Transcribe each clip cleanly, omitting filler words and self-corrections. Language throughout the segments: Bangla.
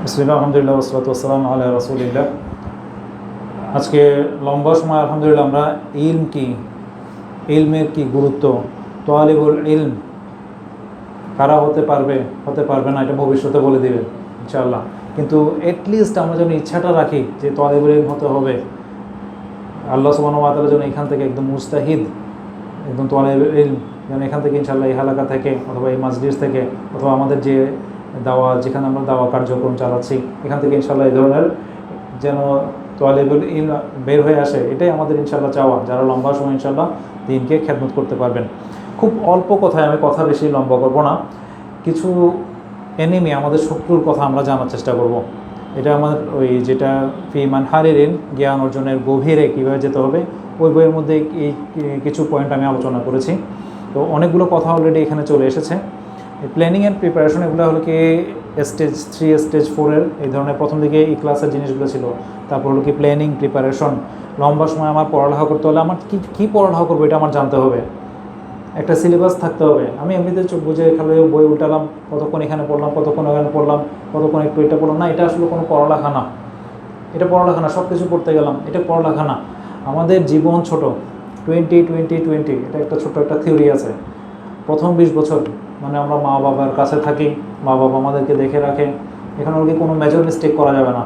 বিসমিল্লাহ, আলহামদুলিল্লাহ, ওয়াসসালাতু ওয়াসসালামু আলা রাসূলিল্লাহ। আজকে লম্বা সময় আলহামদুলিল্লাহ আমরা ইলমের কি গুরুত্ব, তালিবুল ইলম কারা হতে পারবে না এটা ভবিষ্যতে বলে দিবে ইনশাআল্লাহ। কিন্তু এটলিস্ট আমরা যেন ইচ্ছাটা রাখি যে তালিবুল ইলম হতে হবে, আল্লাহ সুবহানাহু ওয়া তাআলা যেন এখান থেকে একদম মুস্তাহিদ, একদম তালিবুল ইলম যেন এখান থেকে ইনশাআল্লাহ এই এলাকা থেকে অথবা এই মাজলিস থেকে অথবা আমাদের যে যেখানে আমরা দাওয়া কার্যক্রম চালাচ্ছি এখান থেকে ইনশাআল্লাহ এই ধরনের যেন তালিবুল ইলম বের হয়ে আসে, এটাই আমাদের ইনশাআল্লাহ চাওয়া, যারা লম্বা সময় ইনশাআল্লাহ দিনকে খেদমত করতে পারবেন। খুব অল্প কথায়, আমি কথা বেশি লম্বা করব না, কিছু এনিমি আমাদের শত্রুর কথা আমরা জানার চেষ্টা করব। এটা আমার ওই যেটা ফি মানহারির ইলম, জ্ঞান অর্জনের গভীরে কীভাবে যেতে হবে, ওই বইয়ের মধ্যে এই কিছু পয়েন্ট আমি আলোচনা করেছি। তো অনেকগুলো কথা অলরেডি এখানে চলে এসেছে। প্ল্যানিং অ্যান্ড প্রিপারেশন এগুলো হলো কি স্টেজ 3 স্টেজ 4-এর এই ধরনের প্রথম দিকে এই ক্লাসের জিনিসগুলো ছিল। তারপর হলো কি প্ল্যানিং প্রিপারেশন, লম্বা সময় আমার পড়ালেখা করতে হলে আমার কী পড়ালেখা করবো এটা আমার জানতে হবে, একটা সিলেবাস থাকতে হবে। আমি এমনিতে চোখ বুঝে খালি বই উল্টালাম, কতক্ষণ এখানে পড়লাম, কতক্ষণ ওখানে পড়লাম, কতক্ষণ একটু এটা পড়লাম না, এটা আসলে কোনো পড়ালেখা না। এটা পড়ালেখা না, সব কিছু পড়তে গেলাম, এটা পড়ালেখা না। আমাদের জীবন ছোট, 20-20-20 এটা একটা ছোট একটা থিওরি আছে। প্রথম 20 বছর মানে আমরা মা বাবার কাছে থাকি, মা বাবা আমাদেরকে দেখে রাখে, এখানে হলো কি কোনো মেজর মিস্টেক করা যাবে না।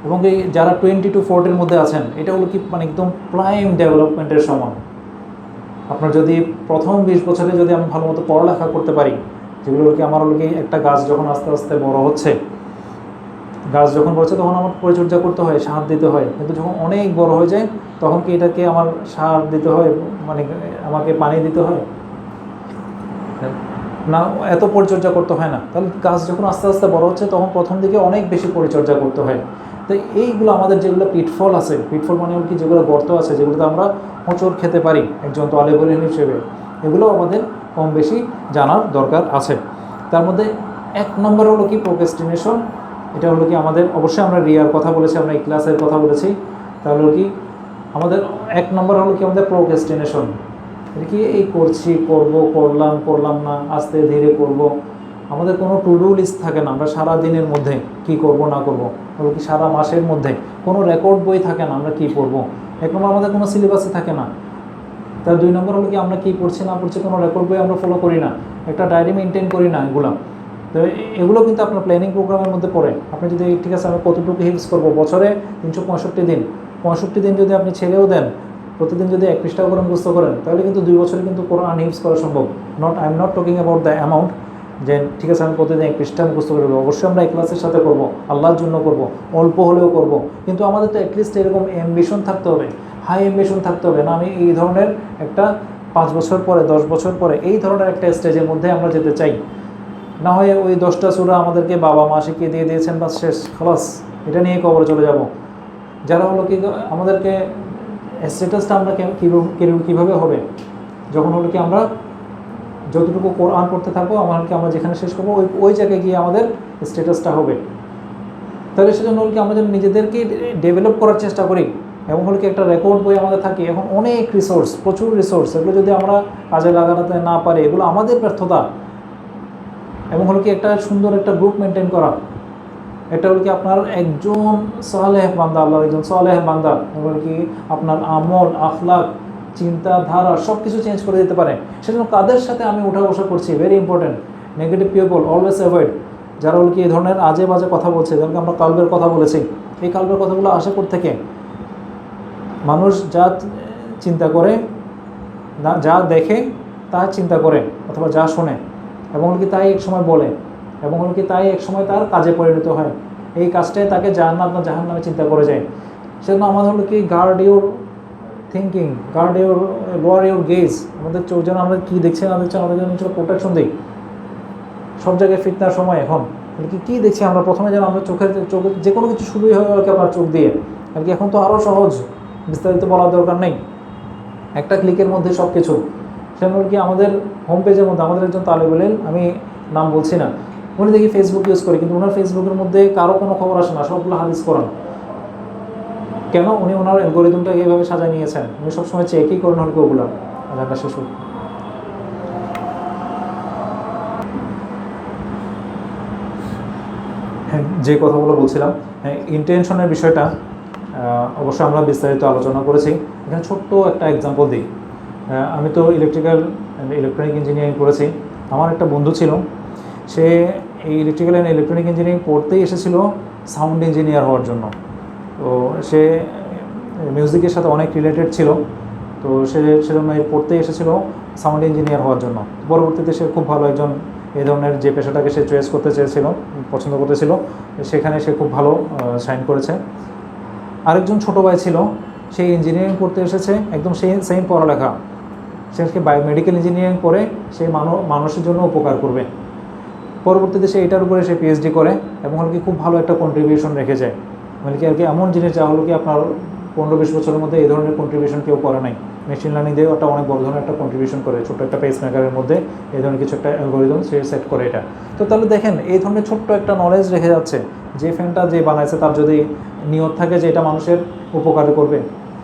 এবং এই যারা 20-40-এর মধ্যে আছেন, এটা হলো কি মানে একদম প্রাইম ডেভেলপমেন্টের সময়। আপনার যদি প্রথম 20 বছরে যদি আমি ভালো মতো পড়ালেখা করতে পারি, যেগুলো কি আমার হলো কি একটা গাছ যখন আস্তে আস্তে বড় হচ্ছে, তখন আমার পরিচর্যা করতে হয়, সার দিতে হয়। কিন্তু যখন অনেক বড় হয়ে যায় তখন কি এটাকে আমার সার দিতে হয়, মানে আমাকে পানি দিতে হয় না, এত পরিচর্যা করতে হয় না। তাহলে গাছ যখন আস্তে আস্তে বড় হচ্ছে তখন প্রথম দিকে অনেক বেশি পরিচর্যা করতে হয়। তো এইগুলো আমাদের যেগুলো পিটফল আছে, পিটফল মানে কি যেগুলো গর্ত আছে, যেগুলোতে আমরা হোঁচট খেতে পারি একজন তালিবুল ইলম হিসেবে, এগুলো আমাদের কম বেশি জানার দরকার আছে। তার মধ্যে 1 নম্বর হলো কি প্রোক্রাস্টিনেশন। এটা হলো কি আমাদের, অবশ্যই আমরা রিয়ার কথা বলেছি, আমরা এই ক্লাসের কথা বলেছি। তাহলে কি আমাদের 1 নম্বর হলো কি আমাদের প্রোক্রাস্টিনেশন। এটা কি এই করলাম না, আস্তে ধীরে করব। আমাদের কোনো টু ডু লিস্ট থাকে না, আমরা সারা দিনের মধ্যে কি করব না করব, হলো কি সারা মাসের মধ্যে কোনো রেকর্ড বই থাকে না আমরা কি পড়ব। 1 নম্বর আমাদের কোনো সিলেবাসে থাকে না। তার 2 নম্বর হলো কি আমরা কি পড়ছি না পড়ছি কোনো রেকর্ড বই আমরা ফলো করি না, একটা ডায়েরি মেনটেন করি না এগুলো। তো এগুলো কিন্তু আপনার প্ল্যানিং প্রোগ্রামের মধ্যে পড়ে। আপনি যদি ঠিক আছে আমি কতটুকু হিপস করব, বছরে 365 দিন, 65 দিন যদি আপনি ছেড়েও দেন, প্রতিদিন যদি 1 পৃষ্ঠা করে মুখস্থ করেন, তাহলে কিন্তু 2 বছরে কিন্তু কোরআন হিফজ করা সম্ভব। I am not talking about the amount, যে ঠিক আছে আমি প্রতিদিন 1 পৃষ্ঠা মুখস্থ করে দেবো। অবশ্যই আমরা এই ক্লাসের সাথে করব, আল্লাহর জন্য করব, অল্প হলেও করব। কিন্তু আমাদের তো অ্যাটলিস্ট এরকম অ্যাম্বিশন থাকতে হবে, হাই অ্যাম্বিশন থাকতে হবে না। আমি এই ধরনের একটা 5 বছর পরে 10 বছর পরে এই ধরনের একটা স্টেজের মধ্যে আমরা যেতে চাই। না হয় ওই 10টা সূরা আমাদেরকে বাবা মা শিখিয়ে দিয়েছেন, বাস শেষ, খালাস, এটা নিয়ে কবরে চলে যাব। যারা হলো কি আমাদেরকে স্ট্যাটাসটা আমরা কীভাবে হবে, যখন হলো কি আমরা যতটুকু কোরআন পড়তে থাকবো, আমাদেরকে আমরা যেখানে শেষ করবো ওই জায়গায় গিয়ে আমাদের স্ট্যাটাসটা হবে। তাহলে সেজন্য হলো কি আমরা যেন নিজেদেরকে ডেভেলপ করার চেষ্টা করি, এবং হলো কি একটা রেকর্ড বই আমাদের থাকে। এখন অনেক রিসোর্স, প্রচুর রিসোর্স, এগুলো যদি আমরা কাজে লাগাতে না পারি এগুলো আমাদের ব্যর্থতা। এবং হলো কি একটা সুন্দর একটা গ্রুপ মেনটেন করা, এটা হলো কি আপনার একজন সালেহ বান্দা, আল্লাহর একজন সালেহ বান্দা এবং কি আপনার আমল, আখলাক, চিন্তাধারা সব কিছু চেঞ্জ করে দিতে পারে। সেজন্য কাদের সাথে আমি উঠা বসা করছি, very important. Negative people always avoid. যারা হলো কি এই ধরনের আজে বাজে কথা বলছে, যেমন আমরা কালবের কথা বলেছি, এই কালবের কথাগুলো আসে থেকে মানুষ যা চিন্তা করে, যা দেখে তা চিন্তা করে অথবা যা শোনে, এবং হলো কি তাই এক সময় বলে, এবং হলো কি তাই এক সময় তার কাজে পরিণত হয়। এই কাজটাই তাকে জান্নাত না জাহান্নামে চিন্তা করে যায়। সেজন্য আমাদের হলো কি guard your thinking, guard your lower your gaze. আমাদের চোখ যেন আমরা কী দেখছি না দেখছি আমাদের জন্য প্রোটেকশন দিই। সব জায়গায় ফিতনার সময় এখন কী দেখছি আমরা, প্রথমে যেন আমরা চোখে যে কোনো কিছু শুরুই হয় আর কি আপনার চোখ দিয়ে আর কি। এখন তো আরও সহজ, বিস্তারিত বলার দরকার নেই, একটা ক্লিকের মধ্যে সব কিছু। সেজন্য কি আমাদের হোম পেজের মধ্যে আমাদের একজন তালিবুল ইলম, আমি নাম বলছি না, উনি দেখি ফেসবুক ইউজ করে, কিন্তু ওনার ফেসবুকের মধ্যে কারো কোনো খবর আসে না, সবগুলো হাদিস করেন। কেন? উনি ওনার অ্যালগরিদমটাকে এইভাবে সাজায় নিয়েছেন, উনি সবসময় চেকই করেন হল কি ওগুলো। আজানটা শেষ হোক। যে কথাগুলো বলছিলাম, ইন্টেনশনের বিষয়টা অবশ্যই আমরা বিস্তারিত আলোচনা করেছি। এখানে ছোট্ট একটা এক্সাম্পল দিই। আমি তো ইলেকট্রিক্যাল অ্যান্ড ইলেকট্রনিক ইঞ্জিনিয়ারিং করেছি। আমার একটা বন্ধু ছিল, সে এই ইলেকট্রিক্যাল অ্যান্ড ইলেকট্রনিক ইঞ্জিনিয়ারিং পড়তেই এসেছিল সাউন্ড ইঞ্জিনিয়ার হওয়ার জন্য। তো সে মিউজিকের সাথে অনেক রিলেটেড ছিল, তো সেজন্য পড়তেই এসেছিল সাউন্ড ইঞ্জিনিয়ার হওয়ার জন্য। পরবর্তীতে সে খুব ভালো একজন এই ধরনের যে পেশাটাকে সে চয়েস করতে চেয়েছিল, পছন্দ করতেছিল, সেখানে সে খুব ভালো শাইন করেছে। আরেকজন ছোটো ভাই ছিল, সে ইঞ্জিনিয়ারিং পড়তে এসেছে, একদম সেম পড়ালেখা, সে বায়োমেডিক্যাল ইঞ্জিনিয়ারিং করে সে মানুষের জন্য উপকার করবে। পরবর্তীতে সে এটার উপরে সে পিএইচডি করে এবং হলো কি খুব ভালো একটা কন্ট্রিবিউশন রেখে যায়। মানে কি আর কি এমন জিনিস যা হলো কি আপনার 15-20 বছরের মধ্যে এই ধরনের কন্ট্রিবিউশন কেউ করে নাই। মেশিন লার্নিং দিয়ে ওটা অনেক বড় ধরনের একটা কন্ট্রিবিউশন করে, ছোট্ট একটা পেস মেকারের মধ্যে এই ধরনের কিছু একটা অ্যালগোরিদম সে সেট করে এটা। তো তাহলে দেখেন এই ধরনের ছোট্ট একটা নলেজ রেখে যাচ্ছে। যে ফ্যানটা যে বানাইছে তার যদি নিয়ত থাকে যে এটা মানুষের উপকারে করবে,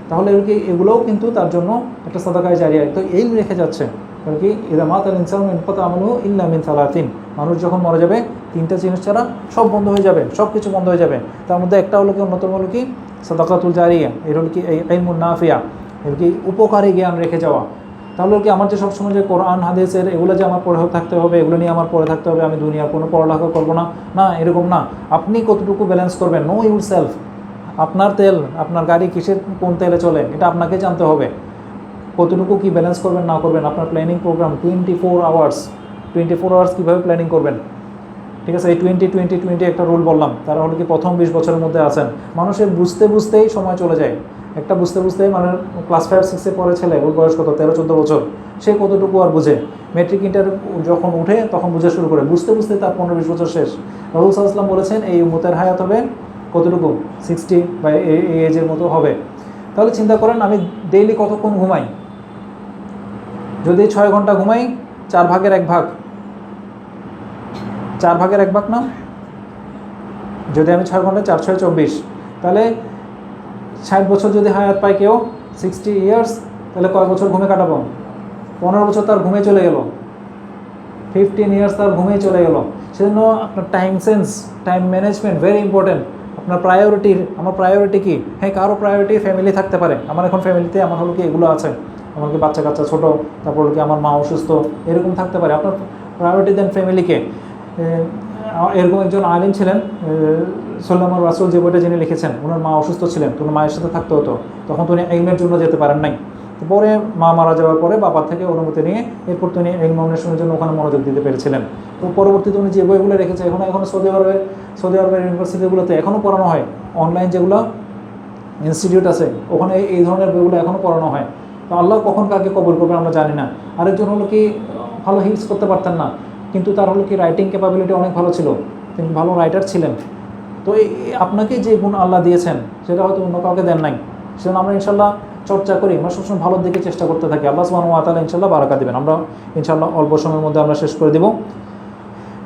তাহলে এগুলোও কিন্তু তার জন্য একটা সাদাকায়ে জারিয়া। তো এই রেখে যাচ্ছে কারণ কি ইদা মাতাল ইনসানু মিন আমালুহু ইল্লা মিন সালাতিন, মানুষ যখন মরে যাবে 3টা জিনিস ছাড়া সব বন্ধ হয়ে যাবে, সব কিছু বন্ধ হয়ে যাবে। তার মধ্যে একটা হলো কি, অন্যতম হলো কি সাদাকাতুল জারিয়া, এর হলো কি এই ইলমুন নাফিয়া, এর কি উপকারী জ্ঞান রেখে যাওয়া। তাহলে কি আমার যে সবসময় যে কোরআন হাদিসের এগুলো যে আমার পড়ে থাকতে হবে, এগুলো নিয়ে আমার পড়ে থাকতে হবে, আমি দুনিয়ার কোনো পড়ালেখা করবো না, না এরকম না। আপনি কতটুকু ব্যালেন্স করবেন, নো ইউর সেলফ। আপনার তেল, আপনার গাড়ি কিসের কোন তেলে চলে এটা আপনাকে জানতে হবে। কতটুকু কি ব্যালেন্স করবেন না করবেন, আপনার প্ল্যানিং প্রোগ্রাম 24 আওয়ার্স কীভাবে প্ল্যানিং করবেন। ঠিক আছে, এই 20-20-20 একটা রুল বললাম, তারা হলো কি প্রথম 20 বছরের মধ্যে আছেন। মানুষের বুঝতেই সময় চলে যায়। একটা বুঝতেই মানে ক্লাস 5-6-এ পড়ে ছেলে, ওর বয়স কত 13-14 বছর, সে কতটুকু আর বুঝে। মেট্রিক ইন্টার যখন উঠে তখন বুঝে শুরু করে, বুঝতে তার 15-20 বছর শেষ। রাসূল সাল্লাল্লাহু আলাইহি ওয়াসাল্লাম বলেছেন এই উম্মতের হায়াত হবে কতটুকু, 60 বা এই এজের মতো হবে। তাহলে চিন্তা করেন আমি ডেইলি কতক্ষণ ঘুমাই। যদি 6 ঘন্টা ঘুমাই, 4 ভাগের 1 ভাগ, 4 ভাগের 1 ভাগ না, যদি আমি 6 ঘন্টা 4-6 24, তাহলে 60 বছর যদি হায়াত পায় কেউ, 60 ইয়ার্স, তাহলে কয় বছর ঘুমে কাটাবো? 15 বছর তার ঘুমে চলে গেল, 15 ইয়ার্স তার ঘুমেই চলে গেল। সেজন্য আপনার time sense, time management very important. আপনার আমার প্রায়োরিটি কী? হ্যাঁ, কারো প্রায়োরিটি ফ্যামিলি থাকতে পারে। আমার এখন ফ্যামিলিতে আমার হলো কি এগুলো আছে, আমার কি বাচ্চা কাচ্চা ছোটো, তারপর কি আমার মা অসুস্থ, এরকম থাকতে পারে। আপনার প্রায়োরিটি দেন ফ্যামিলিকে। এরকম একজন আলিম ছিলেন, সুলাইমান রাসূল যে বইটা যিনি লিখেছেন, ওনার মা অসুস্থ ছিলেন, তো মায়ের সাথে থাকতে হতো। তখন তো উনি ইলমের জন্য যেতে পারেন নাই। তো পরে মা মারা যাওয়ার পরে বাবার থেকে অনুমতি নিয়ে এরপর তো উনি ইলম অন্বেষণের জন্য ওখানে মনোযোগ দিতে পেরেছিলেন। তো পরবর্তীতে উনি যে বইগুলো রেখেছে এখনও সৌদি আরবের ইউনিভার্সিটিগুলোতে এখনও পড়ানো হয়। অনলাইন যেগুলো ইনস্টিটিউট আছে ওখানে এই ধরনের বইগুলো এখনও পড়ানো হয়। তো আল্লাহ কখন কাকে কবুল করবেন আমরা জানি না। আরেকজন হলো কি ভালো হিলস করতে পারতেন না, কিন্তু তার হলো কি রাইটিং ক্যাপাবিলিটি অনেক ভালো ছিল, তিনি ভালো রাইটার ছিলেন। তো আপনাকে যে গুণ আল্লাহ দিয়েছেন সেটা হয়তো অন্য কাউকে দেন নাই। সেজন্য আমরা ইনশাল্লাহ চর্চা করি, আমরা সবসময় ভালোর দিকে চেষ্টা করতে থাকি। আল্লাহ সুবহানাহু ওয়া তাআলা ইনশাল্লাহ বারাকা দিবেন। আমরা ইনশাল্লাহ অল্প সময়ের মধ্যে আমরা শেষ করে দেব।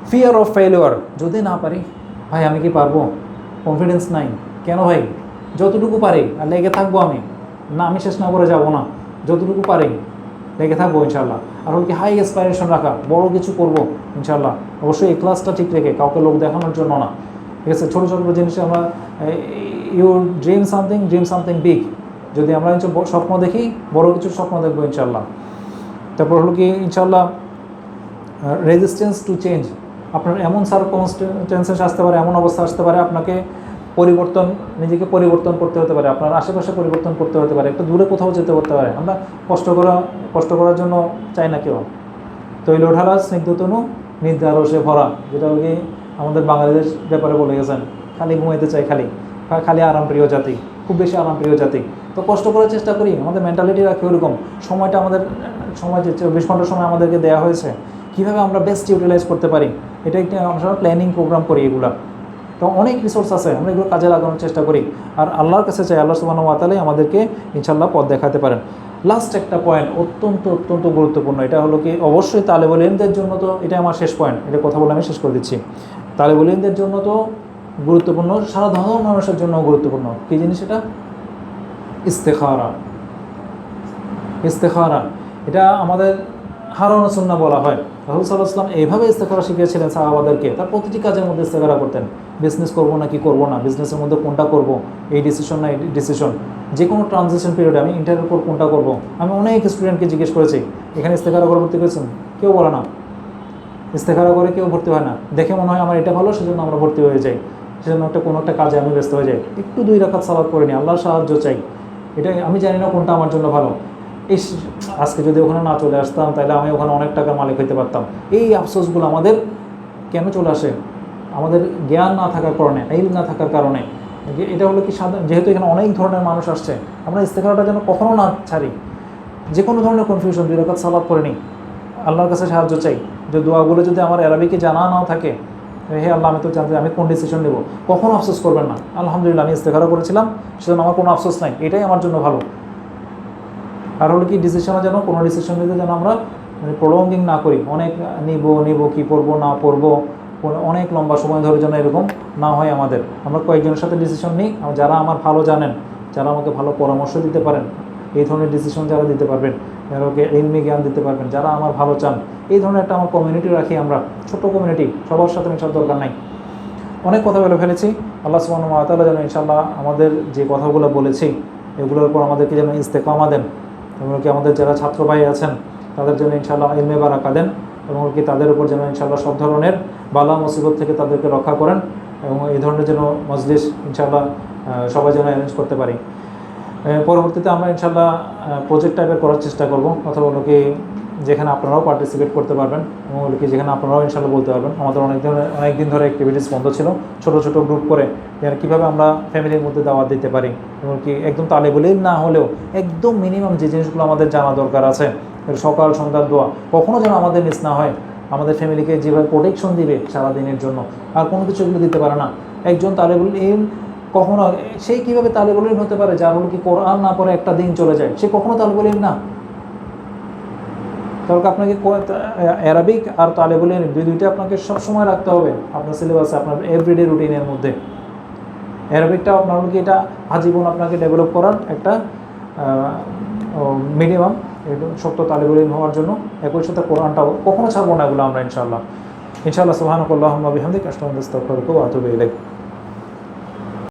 ফিয়ার অফ ফেলিওর, যদি না পারি, ভাই আমি কি পারবো, কনফিডেন্স নাই, কেন ভাই? যতটুকু পারি আর লেগে থাকবো আমি, না আমি শেষ না করে যাব না, যতটুকু পারি লেগে থাকবো ইনশাল্লাহ। আর হল কি হাই এক্সপাইরেশন রাখা, বড় কিছু করবো ইনশাল্লাহ। অবশ্যই এই ক্লাসটা ঠিক রেখে, কাউকে লোক দেখানোর জন্য না, ঠিক আছে? ছোটো ছোটো জিনিসে আমরা ইউ ড্রিম সামথিং বিগ, যদি আমরা স্বপ্ন দেখি, বড় কিছু স্বপ্ন দেখবো ইনশাল্লাহ। তারপর হলো কি ইনশাল্লাহ রেজিস্ট্যান্স টু চেঞ্জ, আপনার এমন সার্কামস্ট্যান্সেস আসতে পারে, এমন অবস্থা আসতে পারে, আপনাকে নিজেকে পরিবর্তন করতে হতে পারে, আপনার আশেপাশে পরিবর্তন করতে হতে পারে, একটু দূরে কোথাও যেতে করতে পারে। আমরা কষ্ট করার জন্য চাই না কেউ। তৈল ঢালা স্নিগ্ধতনু নির্ধারসে ভরা, যেটা কি আমাদের বাঙালিদের ব্যাপারে বলে গেছেন, খালি ঘুমাইতে চাই, খালি আরামপ্রিয় জাতি, খুব বেশি আরামপ্রিয় জাতি। তো কষ্ট করার চেষ্টা করি, আমাদের মেন্টালিটি রাখি ওরকম। সময় যে 24 ঘন্টার সময় আমাদেরকে দেওয়া হয়েছে, কীভাবে আমরা বেস্ট ইউটিলাইজ করতে পারি, এটা একটা আমরা প্ল্যানিং প্রোগ্রাম করি। এগুলা তো অনেক রিসোর্স আছে, আমরা এগুলো কাজে লাগানোর চেষ্টা করি। আর আল্লাহর কাছে চাই, আল্লাহ সুবহানাহু ওয়া তাআলা আমাদেরকে ইনশাআল্লাহ পথ দেখাতে পারেন। লাস্ট একটা পয়েন্ট অত্যন্ত গুরুত্বপূর্ণ, এটা হলো কি অবশ্যই তালেবুল ইলমদের জন্য, তো এটা আমার শেষ পয়েন্ট, এটা কথা বলে আমি শেষ করে দিচ্ছি। তালেবুল ইলমদের জন্য তো গুরুত্বপূর্ণ, সারা ধরনের মানুষের জন্য গুরুত্বপূর্ণ। কী জিনিস এটা? ইস্তেখারা। এটা আমাদের হারানো সুন্নাহ বলা হয়। রাসূল সাল্লাল্লাহু আলাইহি ওয়াসাল্লাম এইভাবে ইস্তেখারা শিখিয়েছিলেন সাহাবাদেরকে, তার প্রতিটি কাজের মধ্যে ইস্তেখারা করতেন। বিজনেস করবো না কি করবো না, বিজনেসের মধ্যে কোনটা করব, এই ডিসিশন না এই ডিসিশন, যে কোনো ট্রানজিশন পিরিয়ডে আমি ইন্টারের উপর কোনটা করবো। আমি অনেক স্টুডেন্টকে জিজ্ঞেস করেছি, এখানে ইস্তেখারা করে ভর্তি করেছেন? কেউ বলে না। ইস্তেখারা করে কেউ ভর্তি হয় না, দেখে মনে হয় আমার এটা ভালো, সেজন্য আমরা ভর্তি হয়ে যাই, সেজন্য কোনো একটা কাজে আমি ব্যস্ত হয়ে যাই, একটু 2 রাকাত সালাত করে নিই, আল্লাহর সাহায্য চাই, এটা আমি জানি না কোনটা আমার জন্য ভালো। এই আজকে যদি ওখানে না চলে আসতাম তাহলে আমি ওখানে অনেক টাকার মালিক হইতে পারতাম। এই আফসোসগুলো আমাদের কেন চলে আসে? আমাদের জ্ঞান না থাকার কারণে, ইলম না থাকার কারণে। এটা হলো কি সাধারণ, যেহেতু এখানে অনেক ধরনের মানুষ আসছে, আমরা ইস্তেখারাটা যেন কখনো না ছাড়ি। যে কোনো ধরনের কনফিউশন 2 রাকাত সালাত করে নিই, আল্লাহর কাছে সাহায্য চাই। যে দোয়াগুলো যদি আমার আরবিকে জানা নাও থাকে, হে আল্লাহ আমি তো জানতে আমি কোন ডিসিশন নেব, কখনো আফসোস করবেন না। আলহামদুলিল্লাহ আমি ইস্তেখারা করেছিলাম, সেজন্য আমার কোনো আফসোস নাই, এটাই আমার জন্য ভালো। আর হলো কি ডিসিশনে যেন কোনো ডিসিশন নিতে যেন আমরা প্রলঙ্গিং না করি, অনেক নিব কি পড়বো না পড়বো, অনেক লম্বা সময় ধরে যেন এরকম না হয় আমাদের। আমরা কয়েকজনের সাথে ডিসিশন নিই, যারা আমার ভালো জানেন, যারা আমাকে ভালো পরামর্শ দিতে পারেন, এই ধরনের ডিসিশন যারা দিতে পারবেন, যারা ওকে ইলমি জ্ঞান দিতে পারবেন, যারা আমার ভালো চান, এই ধরনের একটা আমার কমিউনিটি রাখি আমরা, ছোট্ট কমিউনিটি, সবার সাথে মেশার দরকার নাই। অনেক কথা বলে ফেলেছি। আল্লাহ সুবহানাহু ওয়া তাআলা যেন ইনশাআল্লাহ আমাদের যে কথাগুলো বলেছি এগুলোর উপর আমাদেরকে যেন ইস্তেকামা দেন, এবং কি আমাদের যারা ছাত্র ভাই আছেন তাদের জন্য ইনশাআল্লাহ ইলমে বারাকা দেন, এবং কি তাদের উপর যেন ইনশাআল্লাহ সব ধরনের বালা মুসিবত থেকে তাদেরকে রক্ষা করেন, এবং এই ধরনের যেন মজলিস ইনশাআল্লাহ সবাই যেন অ্যারেঞ্জ করতে পারি। পরবর্তীতে আমরা ইনশাআল্লাহ প্রজেক্ট টাইপের করার চেষ্টা করব, অথবা হলো কি যেখানে আপনারাও পার্টিসিপেট করতে পারবেন, এবং হলো কি যেখানে আপনারাও ইনশাআল্লাহ বলতে পারবেন। আমাদের অনেক দিন ধরে অ্যাক্টিভিটিস বন্ধ ছিল, ছোট ছোট গ্রুপ করে কীভাবে আমরা ফ্যামিলির মধ্যে দাওয়াত দিতে পারি, এবং কি একদম তালেবুল ইলম না হলেও একদম মিনিমাম যে জিনিসগুলো আমাদের জানা দরকার আছে, সকাল সন্ধ্যার দোয়া কখনও যেন আমাদের মিস না হয়। আমাদের ফ্যামিলিকে যেভাবে প্রোটেকশন দিবে সারাদিনের জন্য, আর কোনো কিছু এগুলো দিতে পারে না। একজন তালেবুল ইলম কখনো, সে কীভাবে তালেবুল ইলম হতে পারে যার হলো কি কোরআন না পড়ে একটা দিন চলে যায়, সে কখনো তালেবুল ইলম না। তাহলে আপনাকে অ্যারাবিক আর তালেবুল ইলম দুইটা আপনাকে সবসময় রাখতে হবে আপনার সিলেবাসে, আপনার এভরিডে রুটিনের মধ্যে। অ্যারাবিকটাও আপনার হলো কি এটা আজীবন আপনাকে ডেভেলপ করার একটা মিনিমাম শক্ত তালেবুল ইলম হওয়ার জন্য, একই সাথে কোরআনটাও কখনো ছাড়বো না এগুলো আমরা ইনশাআল্লাহ। সুবহানাকাল্লাহুম্মা বিহামদিকা আশহাদু আল্লা ইলাহা ইল্লা আনতা আস্তাগফিরুকা ওয়া আতুবু ইলাইক।